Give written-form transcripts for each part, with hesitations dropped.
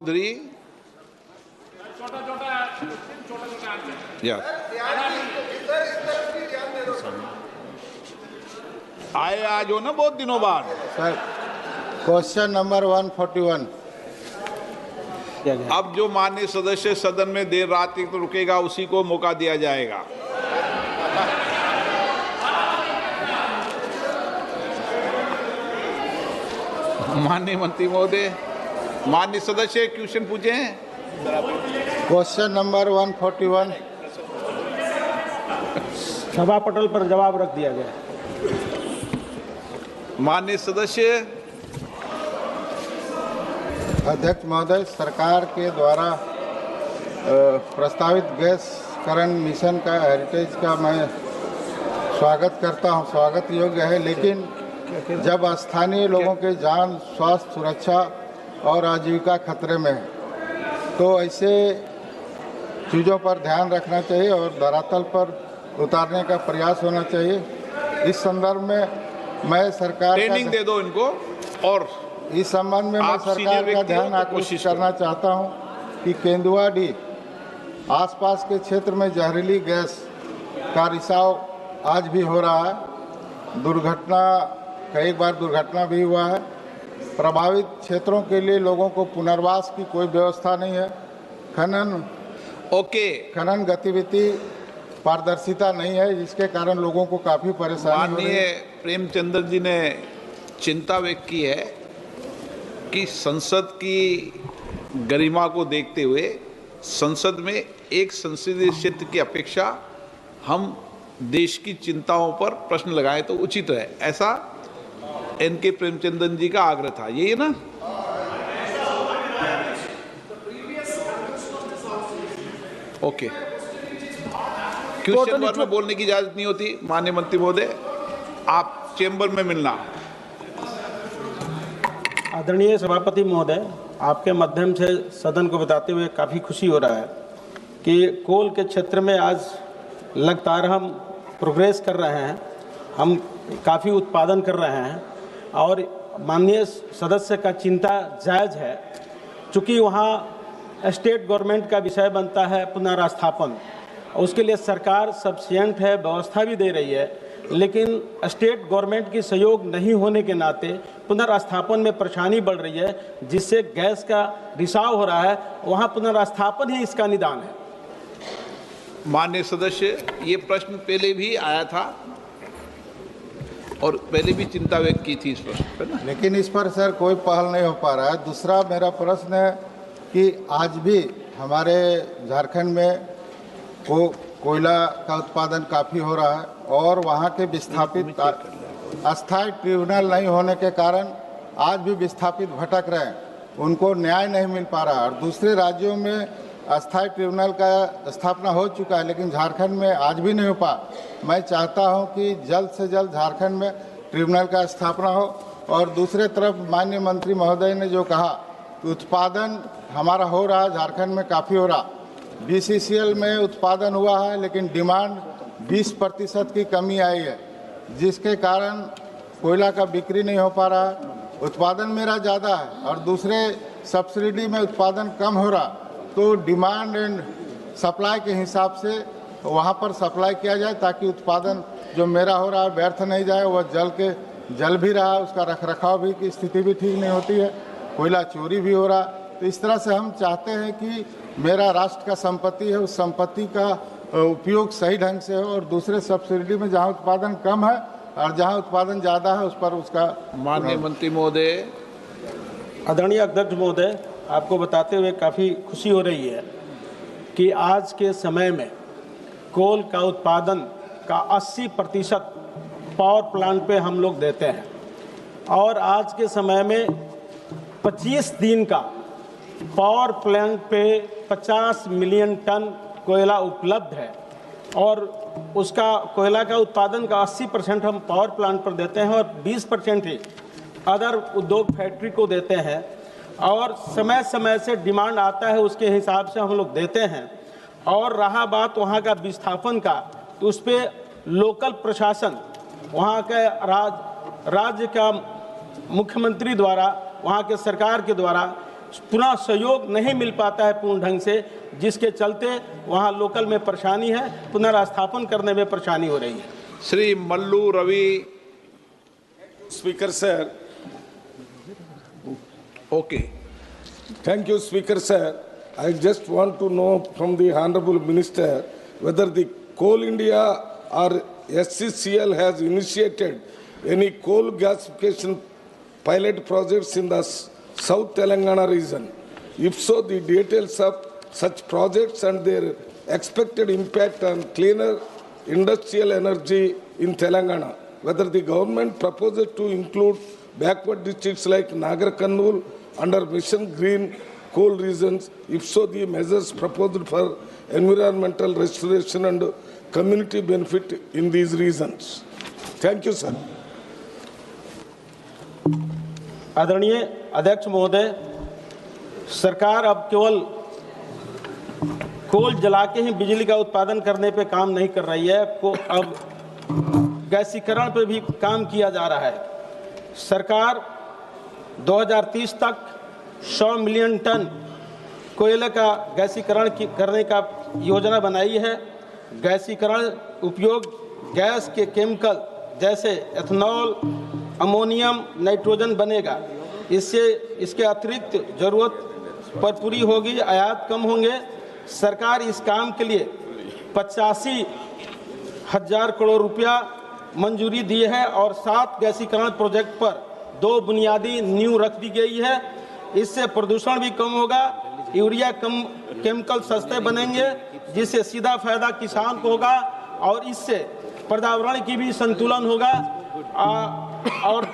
आए आज हो ना बहुत दिनों बाद। Sir, question number 141। अब जो माननीय सदस्य सदन में देर रात तक तो रुकेगा उसी को मौका दिया जाएगा। माननीय मंत्री महोदय, माननीय सदस्य क्वेश्चन पूछे हैं। Question number 141। सभा पटल पर जवाब रख दिया गया। माननीय सदस्य। अध्यक्ष महोदय, सरकार के द्वारा प्रस्तावित गैस करण मिशन का हेरिटेज का मैं स्वागत करता हूं, स्वागत योग्य है, लेकिन जब स्थानीय लोगों के जान, स्वास्थ्य, सुरक्षा और आजीविका खतरे में है तो ऐसे चीज़ों पर ध्यान रखना चाहिए और धरातल पर उतारने का प्रयास होना चाहिए। इस संदर्भ में मैं सरकार ट्रेनिंग दे दो इनको। और इस संबंध में मैं सरकार का ध्यान आकर्षित करना चाहता हूं कि केंदुआडी आसपास के क्षेत्र में जहरीली गैस का रिसाव आज भी हो रहा है। कई बार दुर्घटना भी हुआ है। प्रभावित क्षेत्रों के लिए लोगों को पुनर्वास की कोई व्यवस्था नहीं है। खनन गतिविधि पारदर्शिता नहीं है, जिसके कारण लोगों को काफ़ी परेशानी हो रही है। माननीय प्रेमचंद्र जी ने चिंता व्यक्त की है कि संसद की गरिमा को देखते हुए संसद में एक संसदीय क्षेत्र की अपेक्षा हम देश की चिंताओं पर प्रश्न लगाएं तो उचित है, ऐसा एनके प्रेमचंद्रन जी का आग्रह था। यही है ना। ओके, क्वेश्चन वन में बोलने की इजाजत नहीं होती। माननीय मंत्री महोदय, आप चेंबर में मिलना। आदरणीय सभापति महोदय, आपके माध्यम से सदन को बताते हुए काफ़ी खुशी हो रहा है कि कोल के क्षेत्र में आज लगातार हम प्रोग्रेस कर रहे हैं, हम काफ़ी उत्पादन कर रहे हैं और माननीय सदस्य का चिंता जायज़ है। चूँकि वहाँ स्टेट गवर्नमेंट का विषय बनता है पुनर्स्थापन, उसके लिए सरकार सफिशिएंट है, व्यवस्था भी दे रही है, लेकिन स्टेट गवर्नमेंट की सहयोग नहीं होने के नाते पुनर्स्थापन में परेशानी बढ़ रही है, जिससे गैस का रिसाव हो रहा है। वहाँ पुनर्स्थापन ही इसका निदान है। माननीय सदस्य, ये प्रश्न पहले भी आया था और पहले भी चिंता व्यक्त की थी इस प्रश्न पर ना, लेकिन इस पर सर कोई पहल नहीं हो पा रहा है। दूसरा मेरा प्रश्न है कि आज भी हमारे झारखंड में कोयला का उत्पादन काफ़ी हो रहा है और वहाँ के विस्थापित अस्थायी ट्रिब्यूनल नहीं होने के कारण आज भी विस्थापित भटक रहे हैं, उनको न्याय नहीं मिल पा रहा। और दूसरे राज्यों में अस्थायी ट्रिब्यूनल का स्थापना हो चुका है, लेकिन झारखंड में आज भी नहीं हो पा। मैं चाहता हूं कि जल्द से जल्द झारखंड में ट्रिब्यूनल का स्थापना हो। और दूसरे तरफ माननीय मंत्री महोदय ने जो कहा कि उत्पादन हमारा हो रहा है, झारखंड में काफ़ी हो रहा। BCCL में उत्पादन हुआ है, लेकिन डिमांड 20% की कमी आई है, जिसके कारण कोयला का बिक्री नहीं हो पा रहा। उत्पादन मेरा ज़्यादा है और दूसरे सब्सिडी में उत्पादन कम हो रहा, तो डिमांड एंड सप्लाई के हिसाब से वहाँ पर सप्लाई किया जाए ताकि उत्पादन जो मेरा हो रहा है व्यर्थ नहीं जाए। वह जल भी रहा है, उसका रखरखाव भी की स्थिति भी ठीक नहीं होती है, कोयला चोरी भी हो रहा। तो इस तरह से हम चाहते हैं कि मेरा राष्ट्र का संपत्ति है, उस संपत्ति का उपयोग सही ढंग से हो और दूसरे सब्सिडी में जहाँ उत्पादन कम है और जहाँ उत्पादन ज़्यादा है उस पर उसका। माननीय मंत्री महोदय। आदरणीय अध्यक्ष महोदय, आपको बताते हुए काफ़ी खुशी हो रही है कि आज के समय में कोल का उत्पादन का 80% पावर प्लांट पे हम लोग देते हैं और आज के समय में 25 दिन का पावर प्लांट पे 50 मिलियन टन कोयला उपलब्ध है और उसका कोयला का उत्पादन का 80% हम पावर प्लांट पर देते हैं और 20% ही अदर उद्योग फैक्ट्री को देते हैं। और समय समय से डिमांड आता है, उसके हिसाब से हम लोग देते हैं। और रहा बात वहाँ का विस्थापन का, तो उस पर लोकल प्रशासन, वहाँ के राज्य का मुख्यमंत्री द्वारा, वहाँ के सरकार के द्वारा पुनः सहयोग नहीं मिल पाता है पूर्ण ढंग से, जिसके चलते वहाँ लोकल में परेशानी है, पुनर्स्थापन करने में परेशानी हो रही है। Shri Mallu Ravi. Speaker sir, okay, thank you Speaker sir. I just want to know from the Honorable Minister whether the Coal India or SCCL has initiated any coal gasification pilot projects in the South Telangana region. If so, the details of such projects and their expected impact on cleaner industrial energy in Telangana. Whether the government proposes to include backward districts like Nagar Kurnool under Mission Green coal regions. If so, the measures proposed for environmental restoration and community benefit in these regions. Thank you, sir. आदरणीय अध्यक्ष महोदय, सरकार अब केवल कोल जला के ही बिजली का उत्पादन करने पे काम नहीं कर रही है, अब गैसीकरण पे भी काम किया जा रहा है। सरकार 2030 तक 100 मिलियन टन कोयले का गैसीकरण करने का योजना बनाई है। गैसीकरण उपयोग गैस के केमिकल जैसे एथेनॉल, अमोनियम, नाइट्रोजन बनेगा। इससे इसके अतिरिक्त जरूरत पर पूरी होगी, आयात कम होंगे। सरकार इस काम के लिए 85,000 करोड़ रुपया मंजूरी दी है और 7 गैसीकरण प्रोजेक्ट पर 2 बुनियादी नींव रख दी गई है। इससे प्रदूषण भी कम होगा, यूरिया कम केमिकल सस्ते बनेंगे, जिससे सीधा फायदा किसान को होगा और इससे पर्यावरण की भी संतुलन होगा और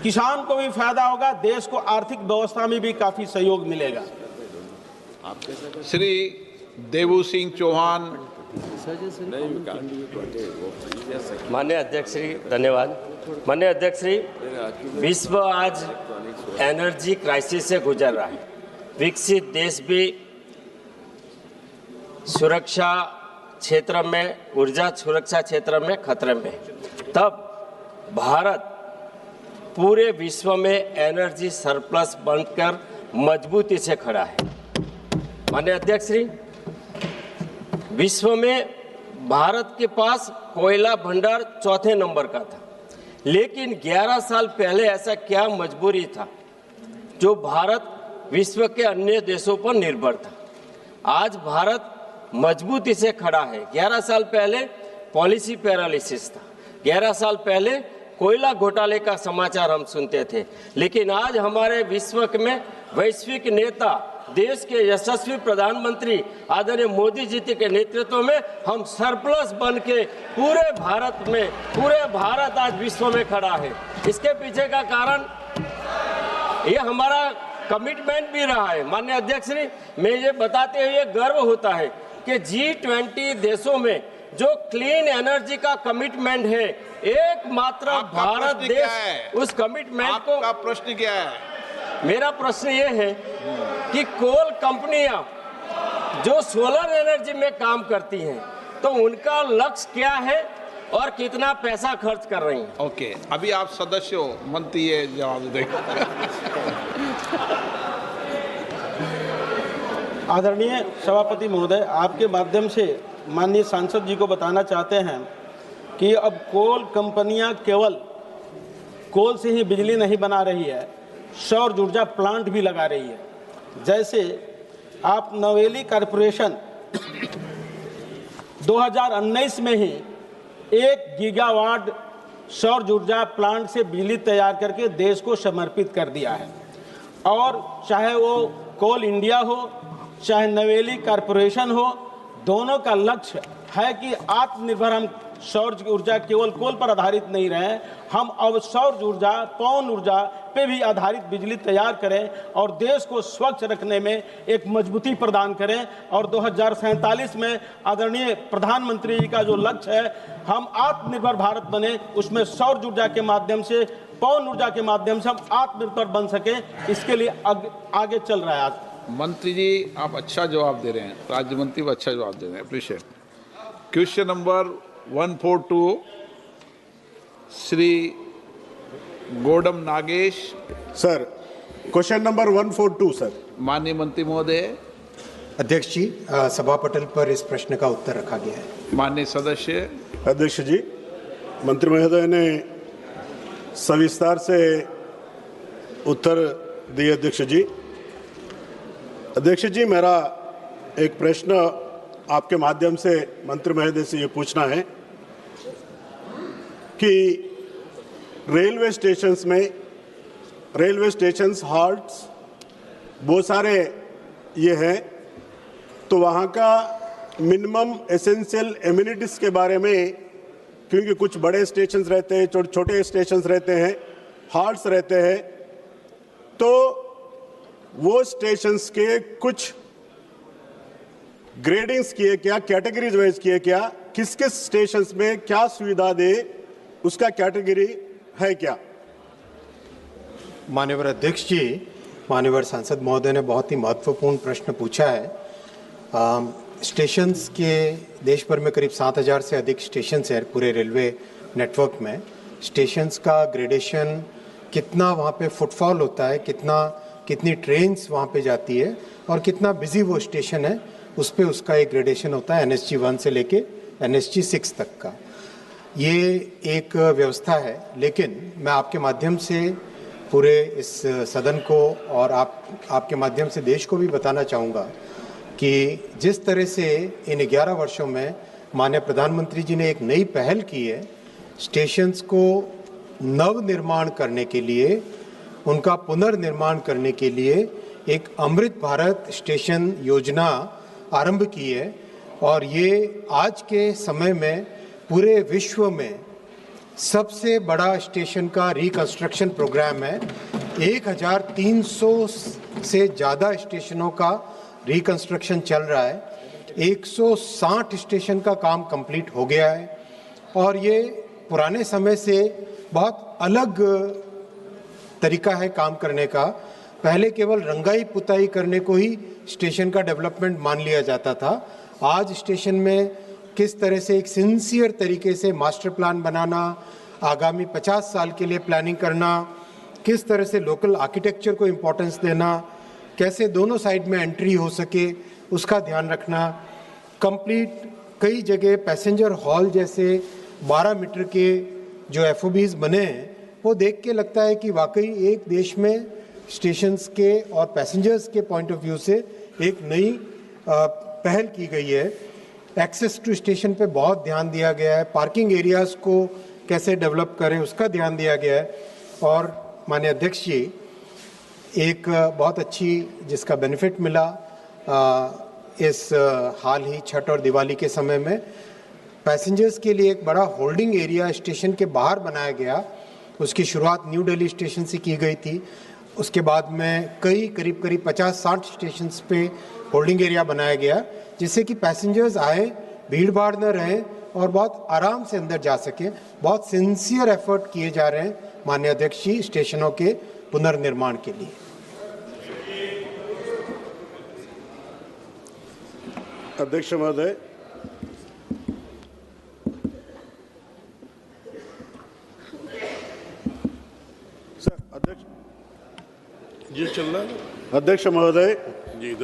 किसान को भी फायदा होगा, देश को आर्थिक व्यवस्था में भी काफी सहयोग मिलेगा। श्री देवू सिंह चौहान। माननीय अध्यक्ष श्री, धन्यवाद। माननीय अध्यक्ष श्री, विश्व आज एनर्जी क्राइसिस से गुजर रहा है। विकसित देश भी सुरक्षा क्षेत्र में, ऊर्जा सुरक्षा क्षेत्र में खतरे में है। तब भारत पूरे विश्व में एनर्जी सरप्लस बनकर मजबूती से खड़ा है। माननीय अध्यक्ष श्री, विश्व में भारत के पास कोयला भंडार 4थे नंबर का था, लेकिन 11 साल पहले ऐसा क्या मजबूरी था जो भारत विश्व के अन्य देशों पर निर्भर था। आज भारत मजबूती से खड़ा है। 11 साल पहले पॉलिसी पैरालिसिस था, 11 साल पहले कोयला घोटाले का समाचार हम सुनते थे, लेकिन आज हमारे विश्व में वैश्विक नेता, देश के यशस्वी प्रधानमंत्री आदरणीय मोदी जी के नेतृत्व में हम सरप्लस बन के पूरे भारत आज विश्व में खड़ा है। इसके पीछे का कारण ये हमारा कमिटमेंट भी रहा है। माननीय अध्यक्ष श्री, मैं ये बताते हुए गर्व होता है कि G20 देशों में जो क्लीन एनर्जी का कमिटमेंट है, एकमात्र भारत देश उस कमिटमेंट को। आपका प्रश्न क्या है? मेरा प्रश्न ये है कि कोल कंपनियां जो सोलर एनर्जी में काम करती हैं, तो उनका लक्ष्य क्या है और कितना पैसा खर्च कर रही हैं? ओके, अभी आप सदस्य हो, मंत्री ये जवाब देंगे। आदरणीय सभापति महोदय, आपके माध्यम से माननीय सांसद जी को बताना चाहते हैं कि अब कोल कंपनियां केवल कोल से ही बिजली नहीं बना रही है, सौर ऊर्जा प्लांट भी लगा रही है। जैसे आप नवेली कॉरपोरेशन 2019 में ही 1 गीगावाट सौर ऊर्जा प्लांट से बिजली तैयार करके देश को समर्पित कर दिया है। और चाहे वो कोल इंडिया हो, चाहे नवेली कॉरपोरेशन हो, दोनों का लक्ष्य है कि आत्मनिर्भर हम सौर ऊर्जा केवल कोल पर आधारित नहीं रहे, हम अब सौर ऊर्जा, पवन ऊर्जा पे भी आधारित बिजली तैयार करें और देश को स्वच्छ रखने में एक मजबूती प्रदान करें। और 2047 में आदरणीय प्रधानमंत्री जी का जो लक्ष्य है, हम आत्मनिर्भर भारत बने, उसमें सौर ऊर्जा के माध्यम से, पवन ऊर्जा के माध्यम से हम आत्मनिर्भर बन सके, इसके लिए आगे चल रहा है। आज मंत्री जी आप अच्छा जवाब दे रहे हैं, राज्य मंत्री को अच्छा जवाब दे रहे हैं, अप्रिशिएट। क्वेश्चन नंबर 142 श्री गोडम Nagesh. Sir, question number 142 sir. माननीय मंत्री महोदय। अध्यक्ष जी, सभा पटल पर इस प्रश्न का उत्तर रखा गया है। माननीय सदस्य। अध्यक्ष जी, मंत्री महोदय ने सविस्तार से उत्तर दिए। अध्यक्ष जी, मेरा एक प्रश्न आपके माध्यम से मंत्री महोदय से ये पूछना है कि रेलवे स्टेशन हॉल्ट्स बहुत सारे ये हैं, तो वहाँ का मिनिमम एसेंशियल एमिनिटीज़ के बारे में, क्योंकि कुछ बड़े स्टेशन रहते हैं, छोटे स्टेशन रहते हैं, हॉल्ट्स रहते हैं, तो वो स्टेशंस के कुछ ग्रेडिंग्स किए क्या, कैटेगरीज वाइज किए क्या, किस किस स्टेशंस में क्या सुविधा दे, उसका कैटेगरी है क्या? माननीय अध्यक्ष जी, माननीय सांसद महोदय ने बहुत ही महत्वपूर्ण प्रश्न पूछा है। स्टेशंस के देश भर में करीब 7,000 से अधिक स्टेशंस हैं पूरे रेलवे नेटवर्क में। स्टेशंस का ग्रेडेशन, कितना वहाँ पे फुटफॉल होता है, कितनी ट्रेन्स वहाँ पे जाती है और कितना बिजी वो स्टेशन है, उस पे उसका एक ग्रेडेशन होता है NSG 1 से लेके NSG 6 तक का। ये एक व्यवस्था है, लेकिन मैं आपके माध्यम से पूरे इस सदन को और आपके माध्यम से देश को भी बताना चाहूँगा कि जिस तरह से इन 11 वर्षों में माननीय प्रधानमंत्री जी ने एक नई पहल की है, स्टेशंस को नवनिर्माण करने के लिए, उनका पुनर्निर्माण करने के लिए एक अमृत भारत स्टेशन योजना आरंभ की है। और ये आज के समय में पूरे विश्व में सबसे बड़ा स्टेशन का रिकंस्ट्रक्शन प्रोग्राम है। 1,300 से ज़्यादा स्टेशनों का रिकंस्ट्रक्शन चल रहा है। 160 स्टेशन का काम कंप्लीट हो गया है और ये पुराने समय से बहुत अलग तरीका है काम करने का। पहले केवल रंगाई पुताई करने को ही स्टेशन का डेवलपमेंट मान लिया जाता था। आज स्टेशन में किस तरह से एक सिंसियर तरीके से मास्टर प्लान बनाना, आगामी 50 साल के लिए प्लानिंग करना, किस तरह से लोकल आर्किटेक्चर को इम्पोर्टेंस देना, कैसे दोनों साइड में एंट्री हो सके उसका ध्यान रखना, कंप्लीट कई जगह पैसेंजर हॉल जैसे 12 मीटर के जो FOBs बने हैं, वो देख के लगता है कि वाकई एक देश में स्टेशंस के और पैसेंजर्स के पॉइंट ऑफ व्यू से एक नई पहल की गई है। एक्सेस टू स्टेशन पे बहुत ध्यान दिया गया है, पार्किंग एरियाज़ को कैसे डेवलप करें उसका ध्यान दिया गया है। और माननीय अध्यक्ष जी, एक बहुत अच्छी जिसका बेनिफिट मिला इस हाल ही छठ और दिवाली के समय में, पैसेंजर्स के लिए एक बड़ा होल्डिंग एरिया स्टेशन के बाहर बनाया गया। उसकी शुरुआत न्यू दिल्ली स्टेशन से की गई थी। उसके बाद में करीब 50-60 स्टेशंस पे होल्डिंग एरिया बनाया गया, जिससे कि पैसेंजर्स आए, भीड़ भाड़ न रहे और बहुत आराम से अंदर जा सके। बहुत सिंसियर एफर्ट किए जा रहे हैं माननीय अध्यक्ष जी स्टेशनों के पुनर्निर्माण के लिए। अध्यक्ष महोदय, सर अध्यक्ष जी चल रहा है। अध्यक्ष महोदय, जी